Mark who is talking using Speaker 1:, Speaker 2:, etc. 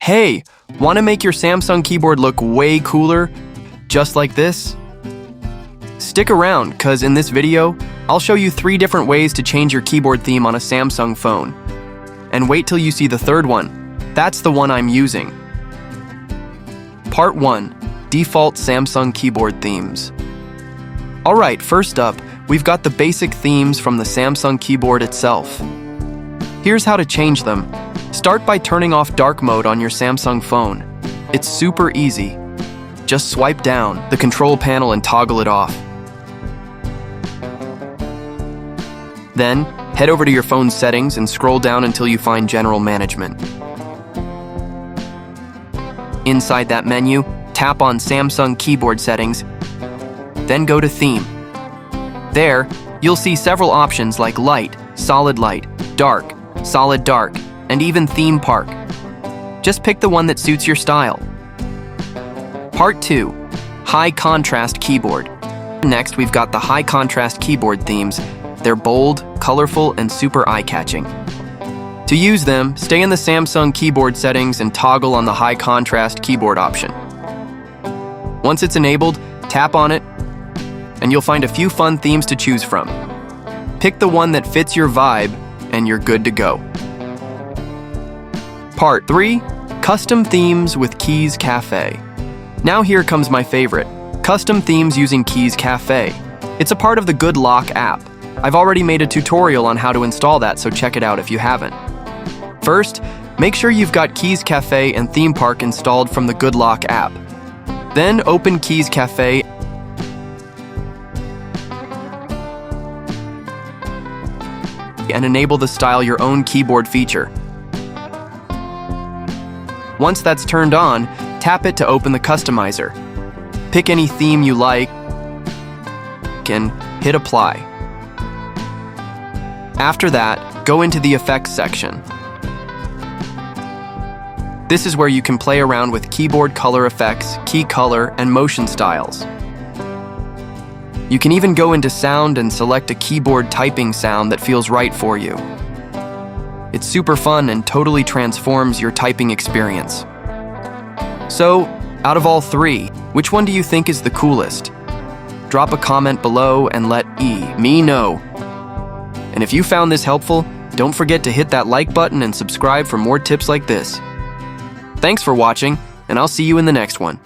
Speaker 1: Hey, want to make your Samsung keyboard look way cooler, just like this? Stick around, because in this video, I'll show you 3 different ways to change your keyboard theme on a Samsung phone. And wait till you see the third one. That's the one I'm using. Part 1. Default Samsung keyboard themes. Alright, first up, we've got the basic themes from the Samsung keyboard itself. Here's how to change them. Start by turning off dark mode on your Samsung phone. It's super easy. Just swipe down the control panel and toggle it off. Then, head over to your phone's settings and scroll down until you find General Management. Inside that menu, tap on Samsung Keyboard Settings, then go to Theme. There, you'll see several options like Light, Solid Light, Dark, Solid Dark, and even Theme Park. Just pick the one that suits your style. Part 2. High Contrast Keyboard. Next, we've got the High Contrast Keyboard themes. They're bold, colorful, and super eye-catching. To use them, stay in the Samsung keyboard settings and toggle on the High Contrast Keyboard option. Once it's enabled, tap on it, and you'll find a few fun themes to choose from. Pick the one that fits your vibe, and you're good to go. Part 3. Custom Themes with Keys Cafe. Now here comes my favorite, custom themes using Keys Cafe. It's a part of the Good Lock app. I've already made a tutorial on how to install that, so check it out if you haven't. First, make sure you've got Keys Cafe and Theme Park installed from the Good Lock app. Then open Keys Cafe and enable the Style Your Own Keyboard feature. Once that's turned on, tap it to open the customizer. Pick any theme you like and hit apply. After that, go into the effects section. This is where you can play around with keyboard color effects, key color, and motion styles. You can even go into sound and select a keyboard typing sound that feels right for you. It's super fun and totally transforms your typing experience. So, out of all 3, which one do you think is the coolest? Drop a comment below and let me know. And if you found this helpful, don't forget to hit that like button and subscribe for more tips like this. Thanks for watching, and I'll see you in the next one.